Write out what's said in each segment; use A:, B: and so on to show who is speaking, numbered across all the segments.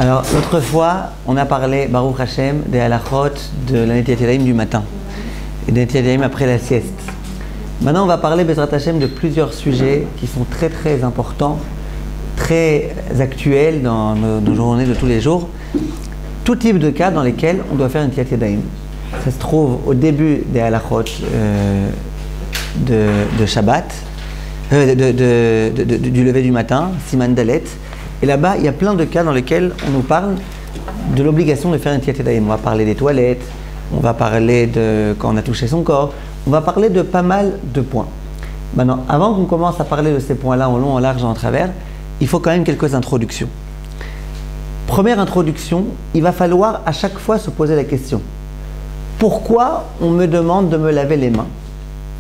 A: Alors, l'autre fois, on a parlé, Baruch Hashem, des halachot de la Netilat Yadayim du matin et des Netilat Yadayim après la sieste. Maintenant, on va parler, Bezrat Hashem, de plusieurs sujets qui sont très très importants, très actuels dans nos journées de tous les jours. Tout type de cas dans lesquels on doit faire une Netilat Yadayim. Ça se trouve au début des halachot de Shabbat, du lever du matin, Siman Dalet. Et là-bas, il y a plein de cas dans lesquels on nous parle de l'obligation de faire une Netilat Yadayim. On va parler des toilettes, on va parler de quand on a touché son corps, on va parler de pas mal de points. Maintenant, avant qu'on commence à parler de ces points-là en long, en large et en travers, il faut quand même quelques introductions. Première introduction, il va falloir à chaque fois se poser la question. Pourquoi on me demande de me laver les mains?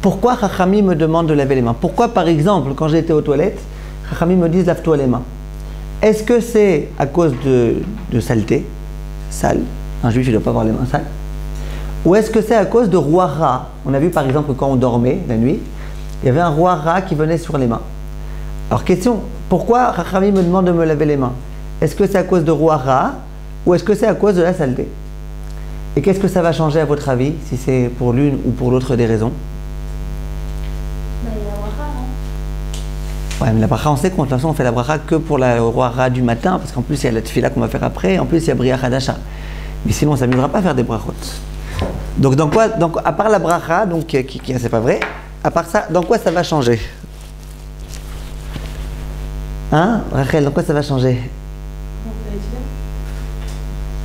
A: Pourquoi Chachami me demande de laver les mains? Pourquoi, par exemple, quand j'étais aux toilettes, Chachami me dit lave-toi les mains? Est-ce que c'est à cause de saleté, sale, un juif il ne doit pas avoir les mains sales? Ou est-ce que c'est à cause de roi Ra? On a vu par exemple que quand on dormait la nuit, il y avait un roi Ra qui venait sur les mains. Alors question, pourquoi Chachami me demande de me laver les mains? Est-ce que c'est à cause de roi Ra ou est-ce que c'est à cause de la saleté? Et qu'est-ce que ça va changer à votre avis, si c'est pour l'une ou pour l'autre des raisons? Ouais, mais la bracha, on sait qu'on de toute façon on fait la bracha que pour le roi Ra du matin, parce qu'en plus il y a la tefila qu'on va faire après, en plus il y a Bria Hadasha. Mais sinon on ne s'amusera pas à faire des brachot. Donc dans quoi, à part la bracha, donc c'est pas vrai, à part ça, dans quoi ça va changer? Hein, Rachel, dans quoi ça va changer?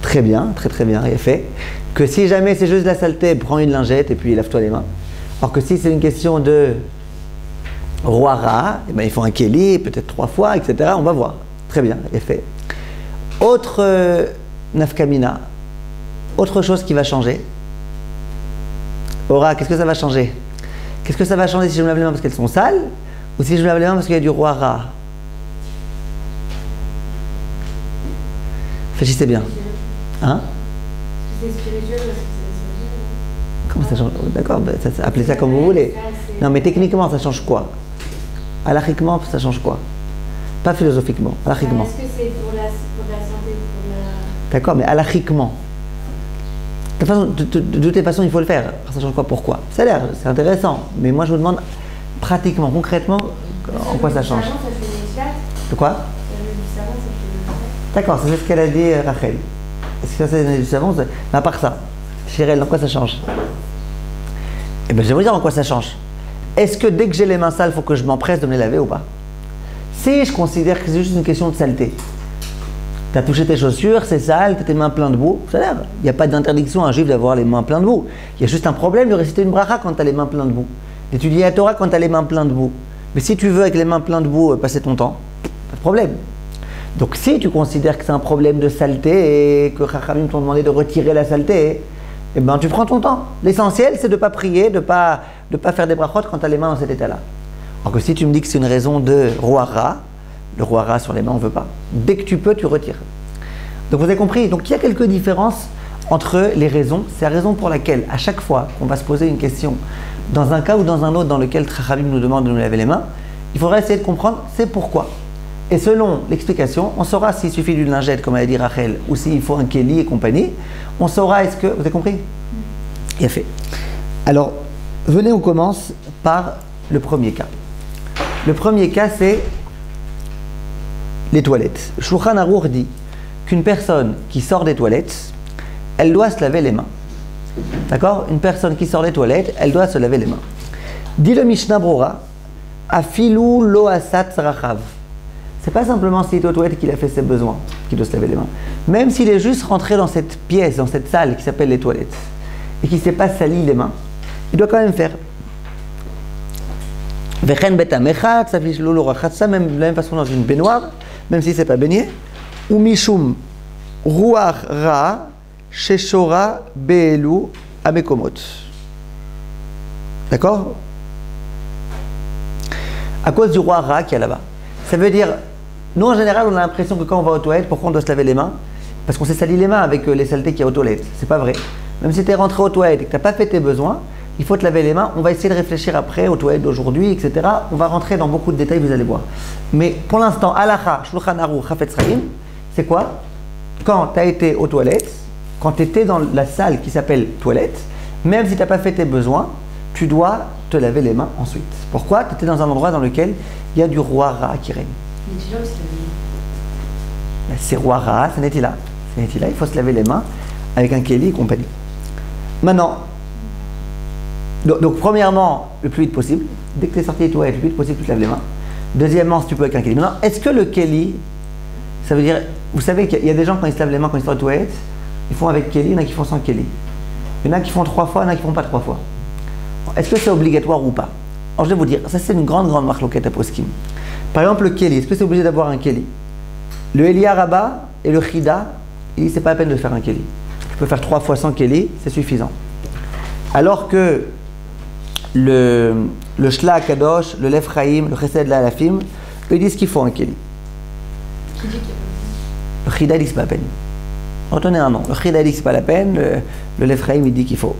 A: Très bien, très bien, il est fait. Que si jamais c'est juste de la saleté, prends une lingette et puis lave-toi les mains. Alors que si c'est une question de roi Ra, eh ben, il faut un Kéli, peut-être 3 fois, etc. On va voir. Très bien, il est fait. Autre nafkamina, autre chose qui va changer. Ora, qu'est-ce que ça va changer? Qu'est-ce que ça va changer si je me lave les mains parce qu'elles sont sales ou si je me lave les mains parce qu'il y a du roi Ra? Réfléchissez bien. Hein?
B: C'est spirituel parce que c'est
A: Comment ça change? D'accord, ben, appelez ça comme vous voulez. Non, mais techniquement, ça change quoi? Halachiquement, ça change quoi? Pas philosophiquement, halachiquement.
B: Est-ce que c'est pour la santé, pour la...
A: D'accord, mais halachiquement. De toute façon, il faut le faire. Ça change quoi? Pourquoi? Ça a l'air, c'est intéressant. Mais moi, je vous demande pratiquement, concrètement, en quoi ça change? De quoi? D'accord, c'est ce qu'elle a dit, Rachel. Est-ce que c'est du savon? Mais à part ça, Chirel, en quoi ça change? Eh bien, je vais vous dire en quoi ça change. Est-ce que dès que j'ai les mains sales, il faut que je m'empresse de me les laver ou pas? Si je considère que c'est juste une question de saleté, tu as touché tes chaussures, c'est sale, tu as tes mains pleines de boue, ça a l'air. Il n'y a pas d'interdiction à un juif d'avoir les mains pleines de boue. Il y a juste un problème de réciter une bracha quand tu as les mains pleines de boue, d'étudier la Torah quand tu as les mains pleines de boue. Mais si tu veux avec les mains pleines de boue passer ton temps, pas de problème. Donc si tu considères que c'est un problème de saleté et que Chachamim t'ont demandé de retirer la saleté, eh ben tu prends ton temps. L'essentiel c'est de ne pas prier, de ne pas faire des brachot quand tu as les mains dans cet état-là. Alors que si tu me dis que c'est une raison de roi Ra, le roi Ra sur les mains on ne veut pas. Dès que tu peux, tu retires. Donc vous avez compris. Donc il y a quelques différences entre les raisons. C'est la raison pour laquelle à chaque fois qu'on va se poser une question dans un cas ou dans un autre dans lequel Chachamim nous demande de nous laver les mains, il faudra essayer de comprendre c'est pourquoi. Et selon l'explication, on saura s'il suffit d'une lingette, comme a dit Rachel, ou s'il faut un kéli et compagnie. On saura, est-ce que... Vous avez compris? Bien fait. Alors, venez, on commence par le premier cas. Le premier cas, c'est les toilettes. Shulchan Aruch dit qu'une personne qui sort des toilettes, elle doit se laver les mains. D'accord? Une personne qui sort des toilettes, elle doit se laver les mains. Dit le Mishnah Brura, Afilu lo asat rachav. C'est pas simplement s'il est aux toilettes qu'il a fait ses besoins, qu'il doit se laver les mains. Même s'il est juste rentré dans cette pièce, dans cette salle qui s'appelle les toilettes, et qu'il ne s'est pas sali les mains, il doit quand même faire. Vechen betamechat, ça fiche lolo rachatsa, même de la même façon dans une baignoire, même si c'est pas baigné. Ou mishum ruach ra sheshora beelu amekomot. D'accord? À cause du roi Ra qui est là-bas. Ça veut dire, nous en général on a l'impression que quand on va aux toilettes, pourquoi on doit se laver les mains? Parce qu'on s'est sali les mains avec les saletés qu'il y a aux toilettes. C'est pas vrai. Même si tu es rentré aux toilettes et que tu n'as pas fait tes besoins, il faut te laver les mains. On va essayer de réfléchir après aux toilettes d'aujourd'hui, etc. On va rentrer dans beaucoup de détails, vous allez voir. Mais pour l'instant, Halacha, Shulchan Aruch, Chafetz Chaim, c'est quoi? quand tu as été aux toilettes, quand tu étais dans la salle qui s'appelle toilette, même si tu n'as pas fait tes besoins, tu dois te laver les mains ensuite. Pourquoi? Tu étais dans un endroit dans lequel il y a du roi Ra qui règne.
B: Mais tu l'as aussi.
A: C'est roi Ra, c'est Netila. C'est Netila, il faut se laver les mains avec un Kéli et compagnie. Maintenant, donc premièrement, le plus vite possible. Dès que tu es sorti des toilettes, le plus vite possible, tu te laves les mains. Deuxièmement, si tu peux avec un Kéli. Maintenant, est-ce que le Kéli, ça veut dire, vous savez qu'il y a des gens quand ils se lavent les mains, quand ils sortent des toilettes, ils font avec Kéli, il y en a qui font sans Kéli. Il y en a qui font 3 fois, il y en a qui font pas 3 fois. Est-ce que c'est obligatoire ou pas? Alors je vais vous dire, ça c'est une grande marloquette à poskim. Par exemple, le Kéli, est-ce que c'est obligé d'avoir un Kéli? Le Elia Rabba et le Chida, il dit c'est pas la peine de faire un Kéli. Tu peux faire 3 fois sans Kéli, c'est suffisant. Alors que le Shla Kadosh, le Lefraïm, le Chesed la Alafim, eux disent qu'il faut un Kéli.
B: Qui dit qu'il y a
A: Le Chida dit c'est pas la peine. Retenez un nom. Le Chida dit c'est pas la peine, le Lefraïm il dit qu'il faut.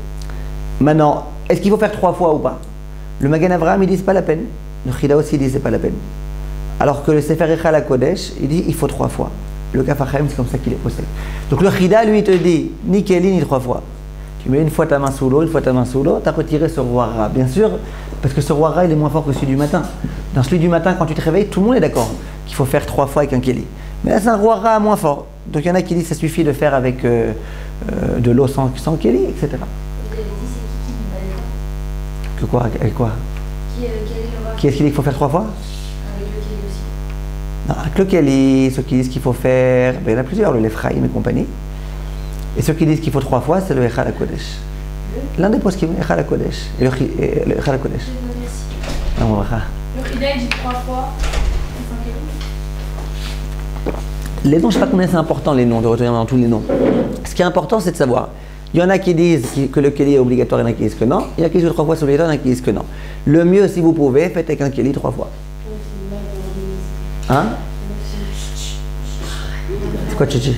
A: Maintenant, est-ce qu'il faut faire 3 fois ou pas? Le Magen Avraham il dit c'est pas la peine. Le Chida aussi dit c'est pas la peine. Alors que le Sefer Echal HaKodesh il dit il faut 3 fois. Le Kaf HaChaim c'est comme ça qu'il est posé. Donc le Chida lui il te dit ni Kéli ni 3 fois. Tu mets une fois ta main sous l'eau, une fois ta main sous l'eau, tu as retiré ce roi Ra. Bien sûr, parce que ce roi Ra il est moins fort que celui du matin. Dans celui du matin, quand tu te réveilles, tout le monde est d'accord qu'il faut faire 3 fois avec un Kéli. Mais là c'est un roi Ra moins fort. Donc il y en a qui disent que ça suffit de faire avec de l'eau sans Kéli, etc. Que quoi? Avec quoi? Qui est-ce qui dit qu'il faut faire 3 fois?
B: Avec le Kéli aussi.
A: Non, avec le Kéli, ceux qui disent qu'il faut faire, ben, il y en a plusieurs, le Lefraïm et compagnie. Et ceux qui disent qu'il faut 3 fois, c'est le Echal HaKodesh. L'un des poskim, Echal HaKodesh. Et le Echal HaKodesh.
B: Le Chida dit 3 fois.
A: Les noms, je ne sais pas combien c'est important les noms, de retenir dans tous les noms. Ce qui est important, c'est de savoir. Il y en a qui disent que le Kéli est obligatoire, il y en a qui disent que non. Il y en a qui disent que 3 fois c'est obligatoire, il y en a qui disent que non. Le mieux, si vous pouvez, faites avec un Kéli 3 fois. Hein? C'est quoi, Tchichi?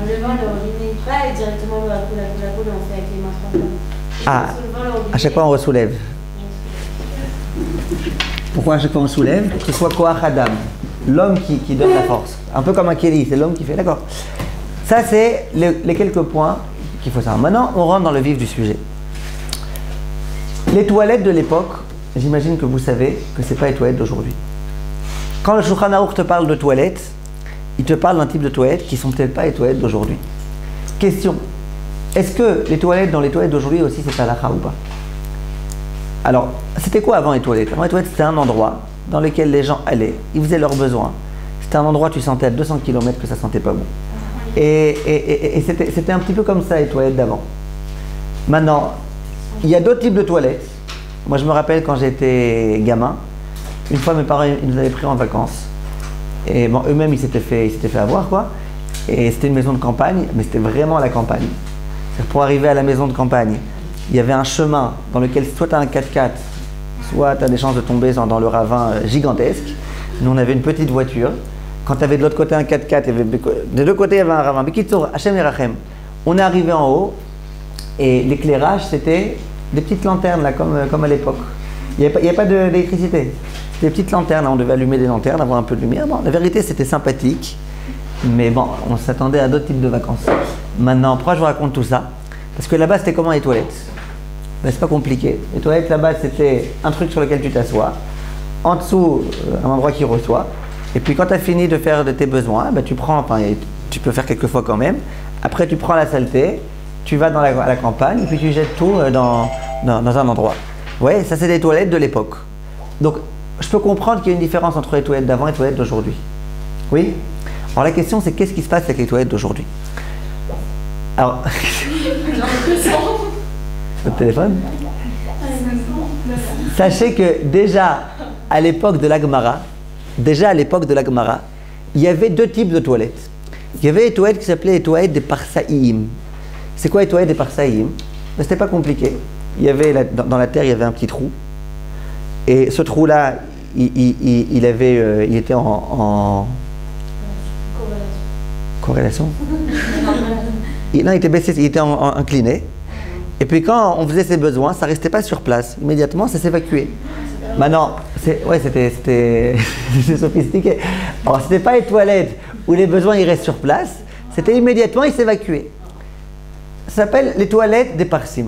B: En levant le robinet, pas directement la coule, on fait avec les mains 3 fois.
A: Ah, à chaque fois on ressoulève. Pourquoi à chaque fois on soulève? Que ce soit Koach Adam, l'homme qui donne la force. Un peu comme un Kéli, c'est l'homme qui fait, d'accord. Ça c'est les quelques points qu'il faut savoir. Maintenant on rentre dans le vif du sujet. Les toilettes de l'époque, j'imagine que vous savez que ce n'est pas les toilettes d'aujourd'hui. Quand le Shulchan Aruch te parle de toilettes, il te parle d'un type de toilettes qui ne sont peut-être pas les toilettes d'aujourd'hui. Question, est-ce que les toilettes dans les toilettes d'aujourd'hui aussi c'est halakha ou pas? Alors, c'était quoi avant les toilettes? Avant les toilettes, c'était un endroit dans lequel les gens allaient, ils faisaient leurs besoins. C'était un endroit où tu sentais à 200 km que ça sentait pas bon. Et c'était un petit peu comme ça les toilettes d'avant. Maintenant, il y a d'autres types de toilettes. Moi je me rappelle quand j'étais gamin, une fois mes parents ils nous avaient pris en vacances. Et bon, eux-mêmes ils s'étaient fait avoir quoi. Et c'était une maison de campagne, mais c'était vraiment la campagne. C'est-à-dire pour arriver à la maison de campagne, il y avait un chemin dans lequel soit tu as un 4x4, soit tu as des chances de tomber dans le ravin gigantesque. Nous on avait une petite voiture. Quand tu avais de l'autre côté un 4x4, des deux côtés il y avait un ravin. Bekitsour, Hachem Yerachem. On est arrivé en haut et l'éclairage c'était des petites lanternes là comme à l'époque. Il n'y avait pas d'électricité. Des petites lanternes, on devait allumer des lanternes, avoir un peu de lumière. Bon, la vérité, c'était sympathique, mais bon, on s'attendait à d'autres types de vacances. Maintenant, pourquoi je vous raconte tout ça? Parce que là-bas, c'était comment les toilettes? Ben, c'est pas compliqué. Les toilettes là-bas, c'était un truc sur lequel tu t'assois, en dessous, un endroit qui reçoit, et puis quand tu as fini de faire de tes besoins, ben, tu prends, enfin, tu peux faire quelques fois quand même, après tu prends la saleté, tu vas à la campagne, et puis tu jettes tout dans un endroit. Ouais, ça c'est des toilettes de l'époque. Donc, je peux comprendre qu'il y a une différence entre les toilettes d'avant et les toilettes d'aujourd'hui. Oui? Alors la question c'est qu'est-ce qui se passe avec les toilettes d'aujourd'hui? Alors... Votre téléphone? Sachez que déjà à l'époque de la Gemara, il y avait 2 types de toilettes. Il y avait les toilettes qui s'appelaient les toilettes des Parsaïm. C'est quoi les toilettes des Parsaïm? Ben, c'était pas compliqué. Il y avait dans la terre, il y avait un petit trou. Et ce trou-là, il était en corrélation. Non, il était baissé, il était incliné. Et puis quand on faisait ses besoins, ça ne restait pas sur place. Immédiatement, ça s'évacuait. Maintenant, c'était sophistiqué. Alors, ce n'était pas les toilettes où les besoins ils restent sur place. C'était immédiatement, il s'évacuait. Ça s'appelle les toilettes des parsim.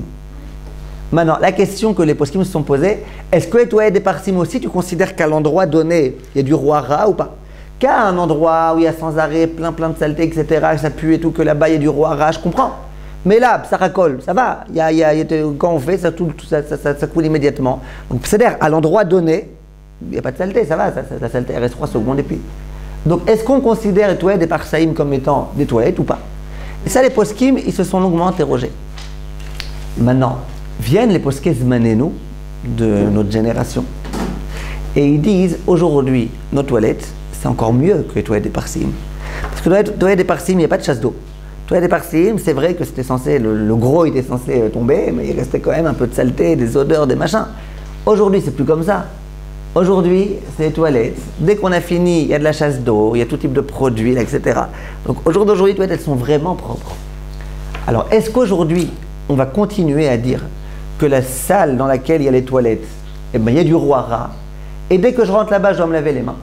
A: Maintenant, la question que les poskim se sont posées, est-ce que les toilettes des parsim aussi, tu considères qu'à l'endroit donné, il y a du roi rat ou pas? Qu'à un endroit où il y a sans arrêt plein de saleté, etc., que ça pue et tout, que là-bas il y a du roi rat, je comprends. Mais là, ça racole, ça va. Quand on fait, ça coule immédiatement. Donc, c'est-à-dire, à l'endroit donné, il n'y a pas de saleté, ça va, la saleté elle reste 3 secondes et puis. Donc, est-ce qu'on considère les toilettes des parsaïm comme étant des toilettes ou pas? Et ça, les poskim, ils se sont longuement interrogés. Maintenant, viennent les poskim zmanenu de notre génération et ils disent aujourd'hui, nos toilettes, c'est encore mieux que les toilettes des parsim. Parce que les toilettes des parsim, il n'y a pas de chasse d'eau. Les toilettes des parsim, c'est vrai que c'était censé, le gros était censé tomber, mais il restait quand même un peu de saleté, des odeurs, des machins. Aujourd'hui, c'est plus comme ça. Aujourd'hui, c'est les toilettes. Dès qu'on a fini, il y a de la chasse d'eau, il y a tout type de produits, etc. Donc au jour d'aujourd'hui, les toilettes, elles sont vraiment propres. Alors, est-ce qu'aujourd'hui, on va continuer à dire que la salle dans laquelle il y a les toilettes, eh ben, il y a du roi rat, et dès que je rentre là-bas, je dois me laver les mains?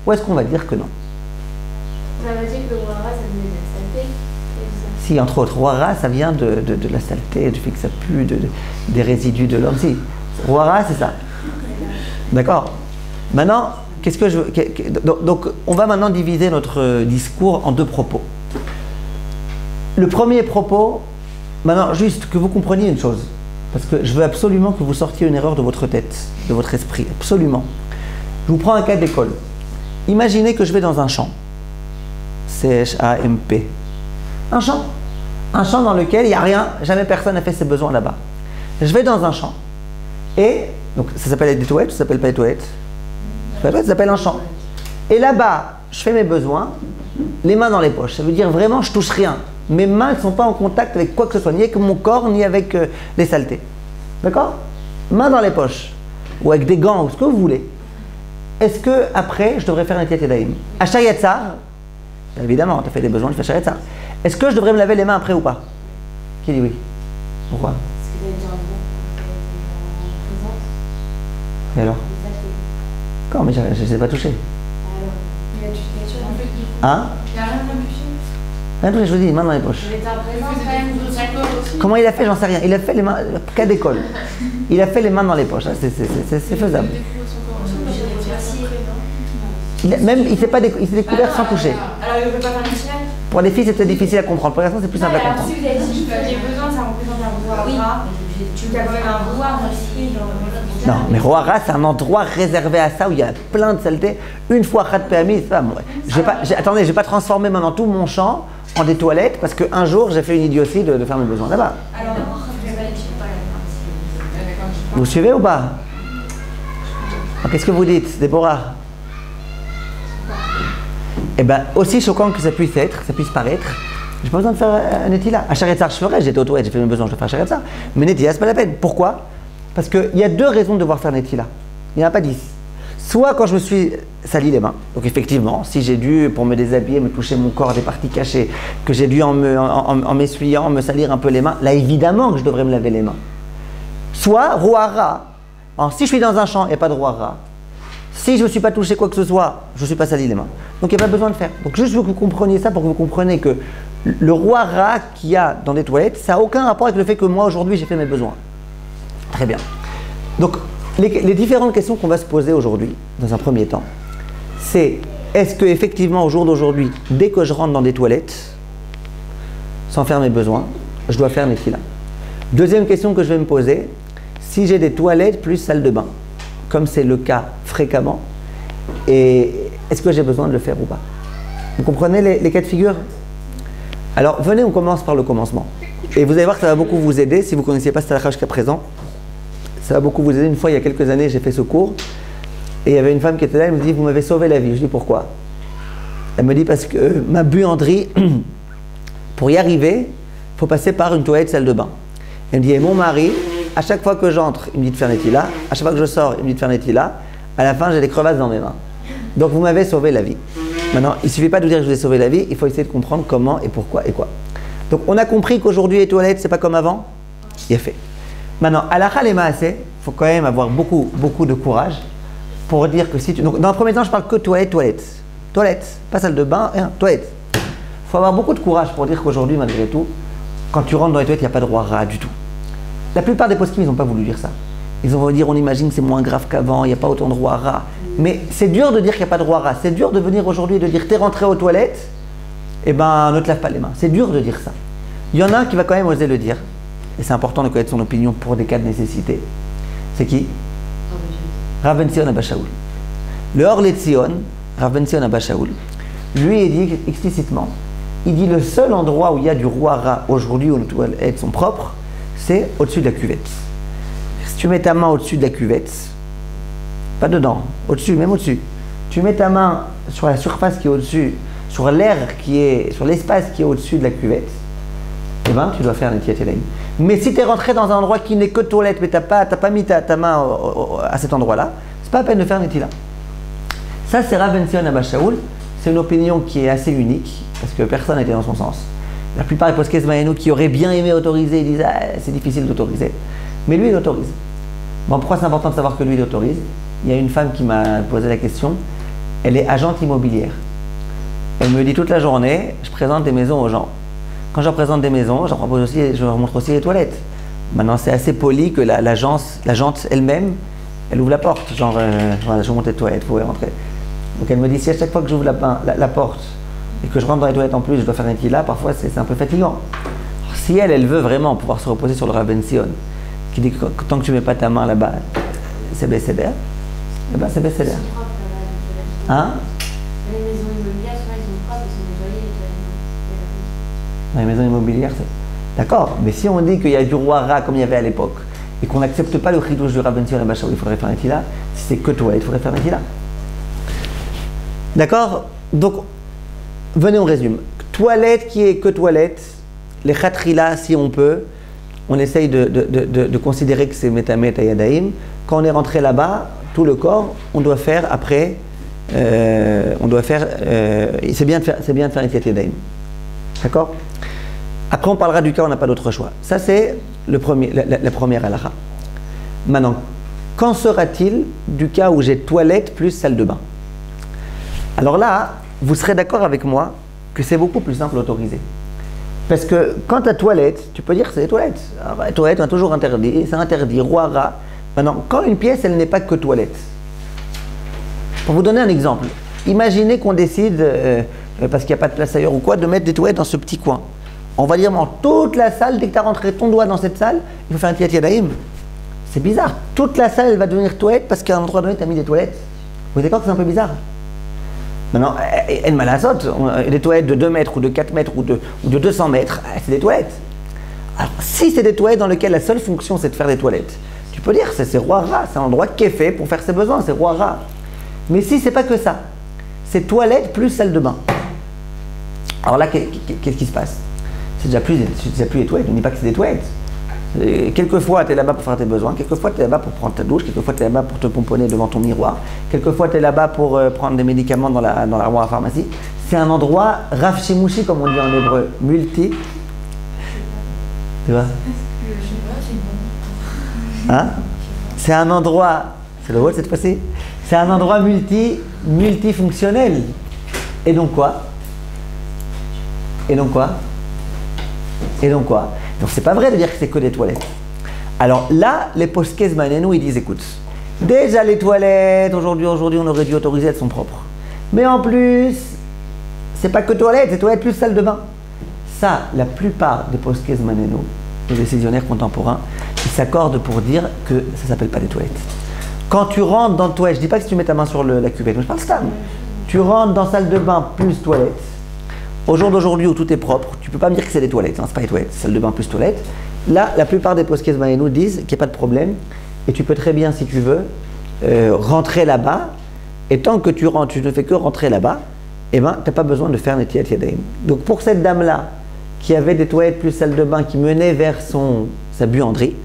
A: Ou est-ce qu'on va dire que non?
B: Ça veut dire que le roi rat, ça venait de la saleté.
A: Si, entre autres, roi rat, ça vient de la saleté, du fait que ça pue, des résidus de l'homme. Si, roi rat, c'est ça. D'accord? Maintenant, qu'est-ce que je veux. Donc, on va maintenant diviser notre discours en 2 propos. Le premier propos, maintenant, juste que vous compreniez une chose, parce que je veux absolument que vous sortiez une erreur de votre tête, de votre esprit, absolument. Je vous prends un cas d'école. Imaginez que je vais dans un champ. C-H-A-M-P. Un champ. Un champ dans lequel il n'y a rien, jamais personne n'a fait ses besoins là-bas. Je vais dans un champ. Et, donc ça s'appelle des toilettes, ça s'appelle pas des toilettes. Ça s'appelle un champ. Et là-bas, je fais mes besoins, les mains dans les poches. Ça veut dire vraiment, je touche rien. Mes mains ne sont pas en contact avec quoi que ce soit, ni avec mon corps, ni avec les saletés. D'accord? Mains dans les poches. Ou avec des gants, ou ce que vous voulez. Est-ce que après, je devrais faire un Netilat Yadayim? À Shayatzar, évidemment, tu as fait des besoins, tu fais Shayatzar. Est-ce que je devrais me laver les mains après ou pas? Qui dit oui? Pourquoi?
B: Parce qu'il y a déjà un bon présence.
A: Et alors? Comment? Mais je ne les ai pas touchés.
B: Alors,
A: Hein?
B: il n'y a rien de touché.
A: Rien touché, je vous dis, mains dans les poches.
B: Il était en présence quand même de saleté.
A: Comment il a fait? J'en sais rien. Il a fait les mains, cas d'école. Il a fait les mains dans les poches. C'est faisable. Même, il s'est découvert sans toucher.
B: Alors, il ne veut pas faire une chien.
A: Pour les filles, c'était difficile à comprendre. Pour les garçons, c'est plus simple à comprendre.
B: Si vous avez dit que les besoins, ça représente un pouvoir. Tu as quand même un pouvoir aussi.
A: Non, mais Roara, c'est un endroit réservé à ça où il y a plein de saleté. Une fois Khat Péami, c'est pas moi. Attendez, je vais pas transformer maintenant tout mon champ en des toilettes parce qu'un jour j'ai fait une idiotie de faire mes besoins là-bas.
B: Alors,
A: Vous suivez ou pas? Alors, qu'est-ce que vous dites, Déborah? Eh bien, aussi choquant que ça puisse être, ça puisse paraître, j'ai pas besoin de faire un Netilat. À Sharetzar, je ferais, j'étais aux toilettes, j'ai fait mes besoins, je vais faire Sharetzar. Mais Netilat, c'est pas la peine. Pourquoi? Parce qu'il y a 2 raisons de devoir faire Netilat. Il n'y en a pas 10. Soit quand je me suis sali les mains, donc effectivement, si j'ai dû, pour me déshabiller, me toucher mon corps des parties cachées, que j'ai dû en m'essuyant, me salir un peu les mains, là évidemment que je devrais me laver les mains. Soit Roara. Alors si je suis dans un champ, il n'y a pas de Roara. Si je ne me suis pas touché quoi que ce soit, je ne suis pas sali les mains. Donc il n'y a pas besoin de faire. Donc juste pour que vous compreniez ça, pour que vous compreniez que le roi rat qu'il y a dans des toilettes, ça n'a aucun rapport avec le fait que moi aujourd'hui j'ai fait mes besoins. Très bien. Donc les différentes questions qu'on va se poser aujourd'hui, dans un premier temps, c'est est-ce que effectivement au jour d'aujourd'hui, dès que je rentre dans des toilettes, sans faire mes besoins, je dois faire Netilat? Deuxième question que je vais me poser, si j'ai des toilettes plus salle de bain, comme c'est le cas fréquemment, et est-ce que j'ai besoin de le faire ou pas? Vous comprenez les cas de figure? Alors venez, on commence par le commencement. Et vous allez voir que ça va beaucoup vous aider, si vous ne connaissiez pas cette halakha jusqu'à présent. Ça va beaucoup vous aider. Une fois, il y a quelques années, j'ai fait ce cours, et il y avait une femme qui était là, elle me dit, vous m'avez sauvé la vie. Je dis, pourquoi? Elle me dit, parce que ma buanderie, pour y arriver, il faut passer par une toilette salle de bain. Elle me dit, et mon mari, à chaque fois que j'entre, il me dit de faire Netilat. À chaque fois que je sors, il me dit de faire Netilat. À la fin, j'ai des crevasses dans mes mains. Donc, vous m'avez sauvé la vie. Maintenant, il ne suffit pas de vous dire que je vous ai sauvé la vie, il faut essayer de comprendre comment et pourquoi et quoi. Donc, on a compris qu'aujourd'hui, les toilettes, c'est pas comme avant. Il a fait. Maintenant, à la Khalema assez, il faut quand même avoir beaucoup de courage pour dire que si tu. Donc, dans le premier temps, je parle que toilettes. Toilettes, pas salle de bain, rien, toilettes. faut avoir beaucoup de courage pour dire qu'aujourd'hui, malgré tout, quand tu rentres dans les toilettes, il n'y a pas de roi rat du tout. La plupart des poskim, ils n'ont pas voulu dire ça. Ils ont voulu dire, on imagine que c'est moins grave qu'avant, il n'y a pas autant de roi rat. Mais c'est dur de dire qu'il n'y a pas de roi rat. C'est dur de venir aujourd'hui et de dire, t'es rentré aux toilettes, eh ben, ne te lave pas les mains. C'est dur de dire ça. Il y en a un qui va quand même oser le dire. Et c'est important de connaître son opinion pour des cas de nécessité. C'est qui? Rav Ben Zion Abba Shaul. Le Or Letzion, Rav Ben Zion Abba Shaul, lui, il dit explicitement, il dit le seul endroit où il y a du roi rat aujourd'hui où les toilettes sont propres, c'est au-dessus de la cuvette. Si tu mets ta main au-dessus de la cuvette, pas dedans, au-dessus, même au-dessus, tu mets ta main sur la surface qui est au-dessus, sur l'air qui est, sur l'espace qui est au-dessus de la cuvette, eh ben, tu dois faire Netilat Yadayim. Mais si tu es rentré dans un endroit qui n'est que toilette, mais tu n'as pas mis ta main à cet endroit-là, c'est pas la peine de faire Netilat. Ça, c'est Rav Ben Zion Abba Shaul. C'est une opinion qui est assez unique, parce que personne n'était dans son sens. La plupart des poskim Zmanenu qui auraient bien aimé autoriser, ils disent ah, c'est difficile d'autoriser. Mais lui, il autorise. Bon, pourquoi c'est important de savoir que lui, il autorise? Il y a une femme qui m'a posé la question. Elle est agente immobilière. Elle me dit toute la journée, je présente des maisons aux gens. Quand je présente des maisons, j'en propose aussi, je leur montre aussi les toilettes. Maintenant, c'est assez poli que l'agente elle-même, elle ouvre la porte. Genre, voilà, je vous montre les toilettes, vous pouvez rentrer. Donc elle me dit, si à chaque fois que j'ouvre la porte et que je rentre dans les toilettes en plus, je dois faire un Netilat, parfois c'est un peu fatigant. Alors, si elle veut vraiment pouvoir se reposer sur le Rav Ben Zion, qui dit que tant que tu ne mets pas ta main là-bas, c'est Besséder, eh ben c'est Besséder. Hein?
B: Les maisons immobilières, souvent ils sont propres, ils sont nettoyés, les toilettes.
A: Dans les maisons immobilières, c'est... D'accord, mais si on dit qu'il y a du roi rat comme il y avait à l'époque, et qu'on n'accepte pas le chidouche du Rav Ben Zion Abba Shaul, il faudrait faire un Netilat. Si c'est que toi, il faudrait faire un Netilat. D'accord? Donc, venez, on résume. Toilette qui est que toilette, les khatrila, si on peut, on essaye de considérer que c'est metamet ayadaim. Quand on est rentré là-bas, tout le corps, on doit faire après, c'est bien de faire Netilat Yadayim. D'accord? Après, on parlera du cas où on n'a pas d'autre choix. Ça, c'est la première halakha. Maintenant, qu'en sera-t-il du cas où j'ai toilette plus salle de bain? Alors là, vous serez d'accord avec moi que c'est beaucoup plus simple d'autoriser. Parce que quand tu as toilette, tu peux dire que c'est des toilettes. Alors, les toilettes, on a toujours interdit, c'est interdit, roi, rat. Maintenant, quand une pièce, elle n'est pas que toilette. Pour vous donner un exemple, imaginez qu'on décide, parce qu'il n'y a pas de place ailleurs ou quoi, de mettre des toilettes dans ce petit coin. On va dire dans toute la salle, dès que tu as rentré ton doigt dans cette salle, il faut faire un Netilat Yadayim. C'est bizarre. Toute la salle, elle va devenir toilette parce qu'à un endroit donné, tu as mis des toilettes. Vous êtes d'accord que c'est un peu bizarre? Maintenant, elle m'a la saute. Des toilettes de 2 mètres ou de 4 mètres ou de 200 mètres, c'est des toilettes. Alors, si c'est des toilettes dans lesquelles la seule fonction c'est de faire des toilettes, tu peux dire c'est roi rat, c'est un endroit qui est fait pour faire ses besoins, c'est roi rat. Mais si c'est pas que ça, c'est toilette plus salle de bain. Alors là, qu'est-ce qui se passe? C'est déjà plus les toilettes, on ne dit pas que c'est des toilettes. Quelquefois, tu es là-bas pour faire tes besoins, quelquefois, tu es là-bas pour prendre ta douche, quelquefois, tu es là-bas pour te pomponner devant ton miroir, quelquefois, tu es là-bas pour prendre des médicaments dans l'armoire à pharmacie. C'est un endroit Rav Shimouchi, comme on dit en hébreu, multi. Tu vois? Hein? C'est un endroit, c'est le rôle cette fois-ci, c'est un endroit multifonctionnel. Et donc quoi? Et donc quoi? Et donc quoi? Donc c'est pas vrai de dire que c'est que des toilettes. Alors là, les poskim Zmanenu, ils disent écoute, déjà les toilettes, aujourd'hui on aurait dû autoriser, elles sont propres. Mais en plus, c'est pas que toilettes, c'est toilettes plus salle de bain. Ça, la plupart des poskim Zmanenu, les décisionnaires contemporains, ils s'accordent pour dire que ça s'appelle pas des toilettes. Quand tu rentres dans le toilette, je dis pas que si tu mets ta main sur la cuvette, mais je parle ça. Tu rentres dans salle de bain plus toilette. Au jour d'aujourd'hui où tout est propre, tu ne peux pas me dire que c'est des toilettes, hein, c'est pas des toilettes, salle de bain plus toilette. Là, la plupart des poskim Zmanenu disent qu'il n'y a pas de problème et tu peux très bien, si tu veux, rentrer là-bas. Et tant que tu rentres, tu ne fais que rentrer là-bas, eh ben, tu n'as pas besoin de faire Netilat Yadayim. Donc pour cette dame-là, qui avait des toilettes plus salle de bain qui menaient vers sa buanderie,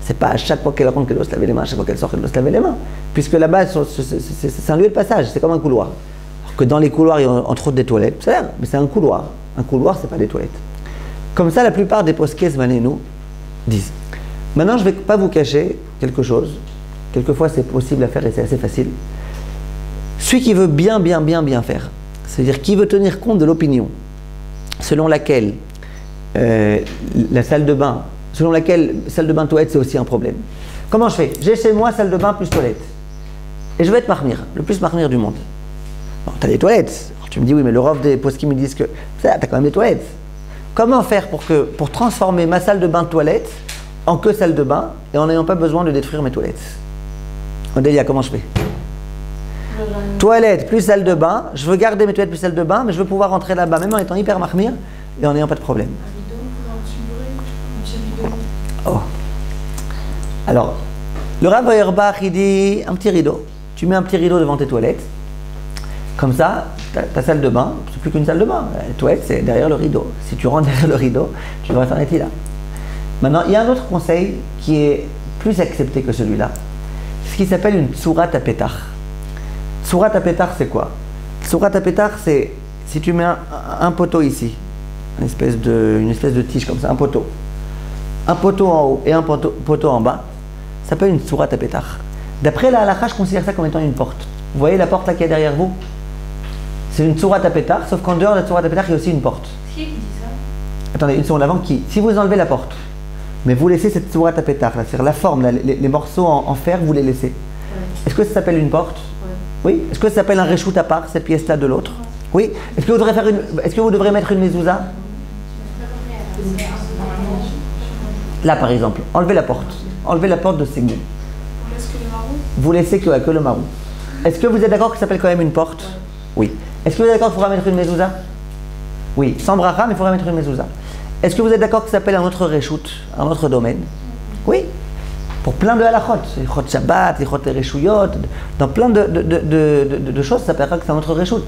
A: c'est pas à chaque fois qu'elle rentre qu'elle doit se laver les mains, à chaque fois qu'elle sort qu'elle doit se laver les mains. Puisque là-bas, c'est un lieu de passage, c'est comme un couloir. Que dans les couloirs, il y a entre autres des toilettes, c'est vrai, mais c'est un couloir. Un couloir, c'est pas des toilettes. Comme ça, la plupart des poskim Zmanenu disent. Maintenant, je ne vais pas vous cacher quelque chose. Quelquefois, c'est possible à faire et c'est assez facile. Celui qui veut bien faire, c'est-à-dire qui veut tenir compte de l'opinion selon laquelle la salle de bain, salle de bain toilette c'est aussi un problème. Comment je fais? J'ai chez moi salle de bain plus toilette. Et je vais être mahmir, le plus mahmir du monde. Bon, t'as des toilettes. Alors, tu me dis oui mais le Rav des poskim me disent que t'as quand même des toilettes. Comment faire pour transformer ma salle de bain toilette en que salle de bain et en n'ayant pas besoin de détruire mes toilettes? Odélia, comment je fais? Toilette plus salle de bain, je veux garder mes toilettes plus salle de bain, mais je veux pouvoir rentrer là-bas, même en étant hyper mahmir et en n'ayant pas de problème. Oh. Alors, le Rav Auerbach, il dit un petit rideau. Tu mets un petit rideau devant tes toilettes. Comme ça, ta salle de bain, c'est plus qu'une salle de bain. Les toilettes, c'est derrière le rideau. Si tu rentres derrière le rideau, tu devrais faire là. Maintenant, il y a un autre conseil qui est plus accepté que celui-là. Ce qui s'appelle une tsurat apetach. Tsurat apetach, c'est quoi? Tsurat apetach, c'est si tu mets un poteau ici, une espèce de tige comme ça, un poteau en haut et un poteau en bas, ça s'appelle une tsurat apetach. D'après la halakha, je considère ça comme étant une porte. Vous voyez la porte là qui est derrière vous? C'est une tsurat apetach, sauf qu'en dehors de la tsurat apetach, il y a aussi une porte.
B: Qui dit ça?
A: Attendez, une seconde avant qui? Si vous enlevez la porte, mais vous laissez cette tsurat apetach, c'est-à-dire la forme, là, les morceaux en fer, vous les laissez. Ouais. Est-ce que ça s'appelle une porte? Ouais. Oui. Est-ce que ça s'appelle un réchout à part, cette pièce-là de l'autre? Oui. Est-ce que vous devrez mettre une mezouza? Là par exemple, enlevez la porte. Enlevez la porte de Segou. Vous laissez que le marron. Est-ce que vous êtes d'accord que ça s'appelle quand même une porte? Oui. Est-ce que vous êtes d'accord qu'il faudra mettre une mezouza? Oui. Sans bracha, mais il faudra mettre une mezouza. Est-ce que vous êtes d'accord que ça s'appelle un autre réchout, un autre domaine? Oui. Pour plein de halachot, les chot Shabbat, les chot réchouyot, dans plein de choses, ça s'appellera que c'est un autre réchout.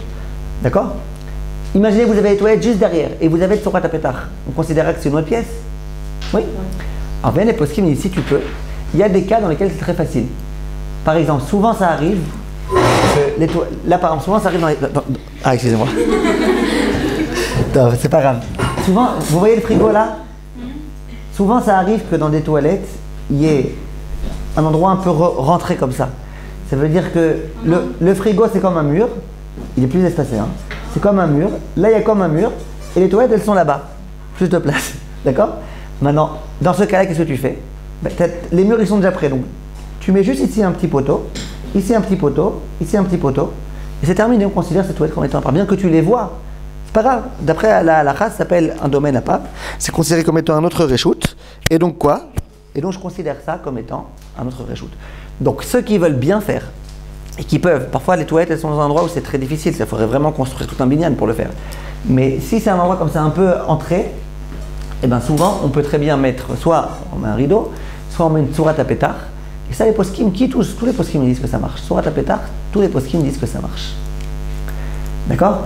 A: D'accord? Imaginez que vous avez les toilettes juste derrière et vous avez le tsurat apetach. On considérera que c'est une autre pièce? Oui. Alors bien les poskim disent si tu peux, il y a des cas dans lesquels c'est très facile. Par exemple, souvent ça arrive que là par exemple, souvent ça arrive ah excusez-moi. Non, c'est pas grave. Souvent, vous voyez le frigo là? Souvent ça arrive que dans des toilettes, il y ait un endroit un peu rentré comme ça. Ça veut dire que le frigo c'est comme un mur, il est plus espacé, hein. C'est comme un mur, là il y a comme un mur, et les toilettes elles sont là-bas, plus de place, d'accord? Maintenant, dans ce cas-là, qu'est-ce que tu fais? Les murs ils sont déjà prêts, donc tu mets juste ici un petit poteau, ici un petit poteau, ici un petit poteau, et c'est terminé, on considère ces toilettes comme étant à part, bien que tu les vois. C'est pas grave, d'après la race, ça s'appelle un domaine à part, c'est considéré comme étant un autre reshoot, et donc quoi? Et donc je considère ça comme étant un autre reshoot. Donc ceux qui veulent bien faire, et qui peuvent, parfois les toilettes elles sont dans un endroit où c'est très difficile, ça faudrait vraiment construire tout un binyan pour le faire. Mais si c'est un endroit comme ça un peu entré, et bien souvent on peut très bien mettre, soit on met un rideau, soit on met une tsurat apetach, et ça les poskim, tous les poskim disent que ça marche. Tsurat apetach, tous les poskim disent que ça marche. D'accord?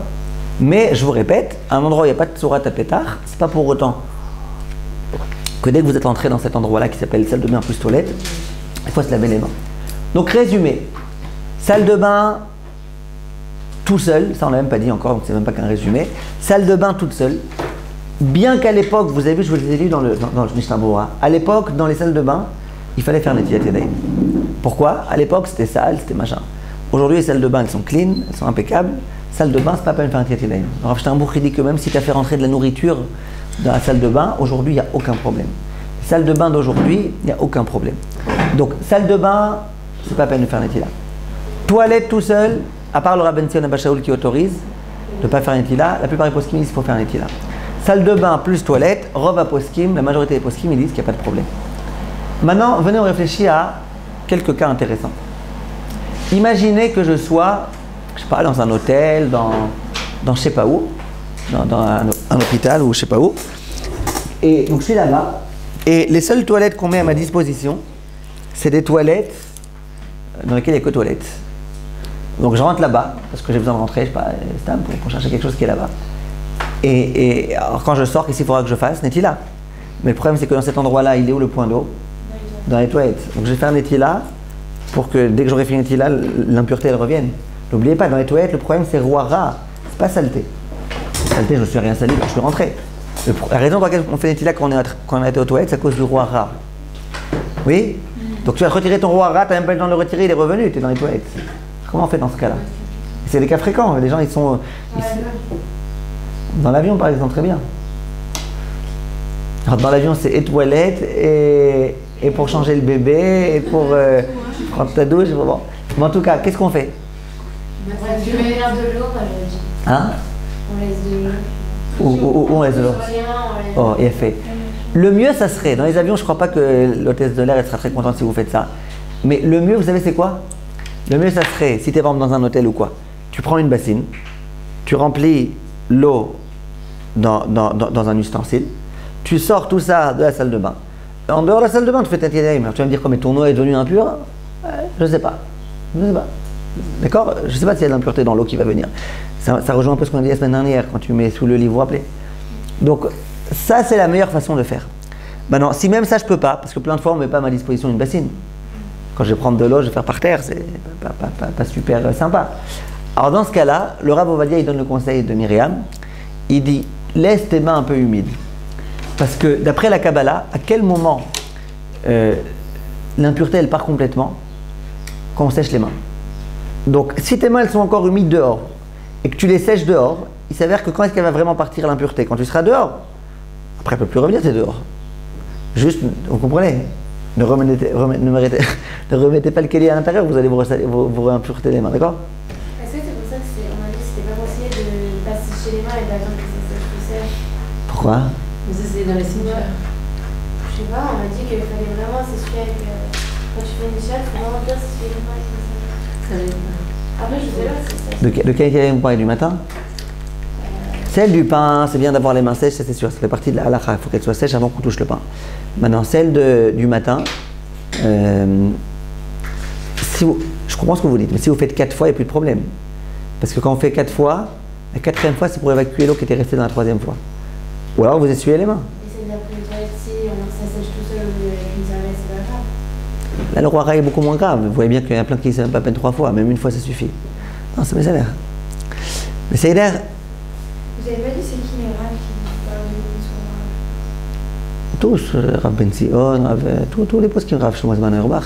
A: Mais je vous répète, à un endroit où il n'y a pas de tsurat apetach, c'est pas pour autant que dès que vous êtes entré dans cet endroit-là qui s'appelle salle de bain plus toilette, il faut se laver les mains. Donc résumé, salle de bain tout seul, ça on l'a même pas dit encore, donc c'est même pas qu'un résumé. Salle de bain toute seule, bien qu'à l'époque, vous avez vu, je vous l'ai lu dans le Mishnah Berurah, à l'époque, dans les salles de bain, il fallait faire Netilat Yadayim. Pourquoi? À l'époque, c'était sale, c'était machin. Aujourd'hui, les salles de bain, elles sont clean, elles sont impeccables. Salle de bain, c'est pas la peine de faire Netilat Yadayim. Rav Steinbuch dit que même si tu as fait rentrer de la nourriture dans la salle de bain, aujourd'hui, il n'y a aucun problème. Salle de bain d'aujourd'hui, il n'y a aucun problème. Donc, salle de bain, c'est pas la peine de faire Netilat. Toilette tout seul, à part le Rabben Zion Abba Shaul qui autorise de ne pas faire Netilat, la plupart des poskim disent qu'il faut faire Netilat. Salle de bain plus toilette, robe à poskim, la majorité des poskim ils disent qu'il n'y a pas de problème. Maintenant, venez on réfléchit à quelques cas intéressants. Imaginez que je sois, je sais pas, dans un hôtel, dans je sais pas où, dans un hôpital ou je sais pas où, et donc je suis là-bas, et les seules toilettes qu'on met à ma disposition, c'est des toilettes dans lesquelles il n'y a que toilettes. Donc je rentre là-bas, parce que j'ai besoin de rentrer, je sais pas, Stam, pour chercher quelque chose qui est là-bas. Et alors quand je sors, qu'est-ce qu'il faudra que je fasse? Netila. Mais le problème c'est que dans cet endroit-là, il est où le point d'eau? Dans les toilettes. Donc je vais faire Netila pour que dès que j'aurai fait Netila, l'impureté elle revienne. N'oubliez pas, dans les toilettes, le problème c'est Roara, c'est pas saleté. Saleté, je ne suis rien sali quand je suis rentré. La raison pour laquelle on fait Netila quand on a été aux toilettes, c'est à cause du Roara. Oui? Donc tu vas retirer ton Roara, tu n'as même pas le temps de le retirer, il est revenu, tu es dans les toilettes. Comment on fait dans ce cas-là? C'est des cas fréquents, les gens ils sont. Dans l'avion, par exemple, très bien. Alors, dans l'avion, c'est et toilette, et pour changer le bébé, et pour prendre ta douche. Bon. Mais en tout cas, qu'est-ce qu'on fait?
B: On laisse de l'eau, je dis.
A: Hein?
B: On laisse de l'eau.
A: Où on laisse de l'eau?
B: Sur les mains, on laisse.
A: Oh, il est fait. Le mieux, ça serait, dans les avions, je ne crois pas que l'hôtesse de l'air elle sera très contente si vous faites ça. Mais le mieux, vous savez, c'est quoi? Le mieux, ça serait, si tu es par exemple dans un hôtel ou quoi, tu prends une bassine, tu remplis l'eau dans un ustensile, tu sors tout ça de la salle de bain. En dehors de la salle de bain, tu fais ta tiédaïm. Tu vas me dire, quoi, mais ton eau est devenue impure? Je ne sais pas. Je ne sais pas. D'accord? Je ne sais pas s'il y a de l'impureté dans l'eau qui va venir. Ça rejoint un peu ce qu'on a dit la semaine dernière, quand tu mets sous le lit, vous vous rappelez? Donc, ça, c'est la meilleure façon de faire. Maintenant, si même ça, je ne peux pas, parce que plein de fois, on ne met pas à ma disposition une bassine. Quand je vais prendre de l'eau, je vais faire par terre, c'est pas super sympa. Alors, dans ce cas-là, le Rav Ovadia, il donne le conseil de Myriam. Il dit, laisse tes mains un peu humides. Parce que, d'après la Kabbalah, à quel moment l'impureté, elle part complètement? Quand on sèche les mains. Donc, si tes mains, elles sont encore humides dehors, et que tu les sèches dehors, il s'avère que quand est-ce qu'elle va vraiment partir l'impureté? Quand tu seras dehors. Après, elle ne peut plus revenir, t'es dehors. Juste, vous comprenez? Ne remettez pas le kéli à l'intérieur, vous allez vous réimpureter les mains, d'accord?
B: Est-ce que c'est pour ça qu'on m'a dit que c'était pas conseillé de pas sécher les mains et d'attendre que ça sèche tout seul?
A: Pourquoi?
C: Mais ça, c'est dans les cimetières.
B: Je sais pas, on m'a dit qu'il fallait vraiment s'essuyer avec. Quand tu fais une chatte, il faut vraiment bien s'essuyer les mains avec ça. Après, je sais pas si c'est ça.
A: De quel kéli vous parlez, du matin? Celle du pain, c'est bien d'avoir les mains sèches, ça c'est sûr, ça fait partie de la halakha, il faut qu'elle soit sèche avant qu'on touche le pain. Maintenant, celle du matin, je comprends ce que vous dites, mais si vous faites 4 fois, il n'y a plus de problème. Parce que quand on fait 4 fois, la 4e fois, c'est pour évacuer l'eau qui était restée dans la 3e fois. Ou alors vous essuyez les mains.
B: Et c'est d'après les toilettes, si ça sèche tout seul avec une serviette, c'est pas grave.
A: Là, le roi est beaucoup moins grave. Vous voyez bien qu'il y en a plein qui ne savent pas à peine 3 fois, même une fois ça suffit. Non, c'est mes salaires. Mais c'est l'air.
B: Vous avez pas dit c'est qui les raves qui parlent de
A: Tous, Rav Ben Sion, tous les postes qui Rav Shlomo Zman Auerbach,